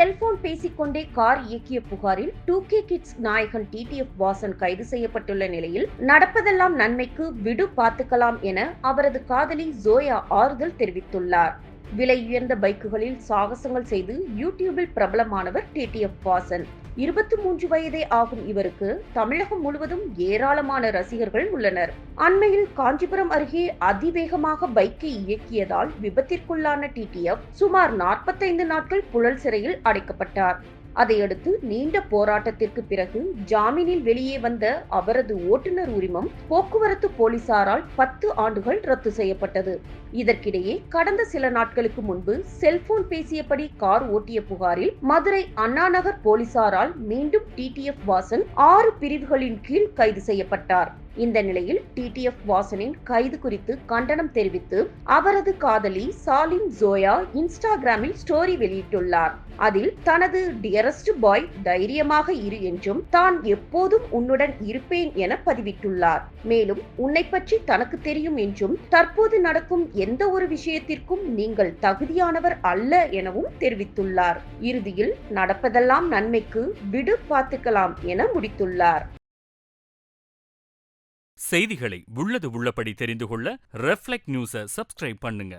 Cellphone பேசிக்கொண்டே car இயக்கிய புகாரில் 2K கிட்ஸ் நாயகன் டிடிஎஃப் வாசன் கைது செய்யப்பட்டுள்ள நிலையில் நடப்பதெல்லாம் நன்மைக்கு விடு பார்த்துக்கலாம் என அவரது காதலி ஜோயா ஆறுதல் தெரிவித்துள்ளார். விலை உயர்ந்த பைக்குகளில் சாகசங்கள் செய்து யூடியூபில் பிரபலமானவர் டிடிஎஃப் வாசன். 23 வயதே ஆகும் இவருக்கு தமிழகம் முழுவதும் ஏராளமான ரசிகர்கள் உள்ளனர். அண்மையில் காஞ்சிபுரம் அருகே அதிவேகமாக பைக்கை இயக்கியதால் விபத்திற்குள்ளான டிடிஎஃப் சுமார் 45 நாட்கள் புழல் சிறையில் அடைக்கப்பட்டார். அதையடுத்து நீண்ட போராட்டத்திற்கு பிறகு ஜாமீனில் வெளியே வந்த அவரது ஓட்டுநர் உரிமம் போக்குவரத்து போலீசாரால் 10 ஆண்டுகள் ரத்து செய்யப்பட்டது. இதற்கிடையே கடந்த சில நாட்களுக்கு முன்பு செல்போன் பேசியபடி கார் ஓட்டிய புகாரில் மதுரை அண்ணாநகர் போலீசாரால் மீண்டும் டிடிஎஃப் வாசன் 6 பிரிவுகளின் கீழ் கைது செய்யப்பட்டார். இந்த நிலையில் டிடிஎஃப் வாசனின் கைது குறித்து கண்டனம் தெரிவித்து அவரது காதலி சாலிம் ஜோயா இன்ஸ்டாகிராமில் ஸ்டோரி வெளியிட்டுள்ளார். அதில் தனது டியரஸ்ட் பாய் தைரியமாக இரு என்றும் தான் எப்போதும் உன்னுடன் இருப்பேன் என பதிவிட்டுள்ளார். மேலும் உன்னை பற்றி தனக்கு தெரியும் என்றும் தற்போது நடக்கும் எந்த ஒரு விஷயத்திற்கும் நீங்கள் தகுதியானவர் அல்ல எனவும் தெரிவித்துள்ளார். இறுதியில் நடப்பதெல்லாம் நன்மைக்கு விடு பார்த்துக்கலாம் என முடித்துள்ளார். செய்திகளை உள்ளது உள்ளபடி தெரிந்து கொள்ள ரெஃப்ளெக்ட் நியூஸை சப்ஸ்கிரைப் பண்ணுங்க.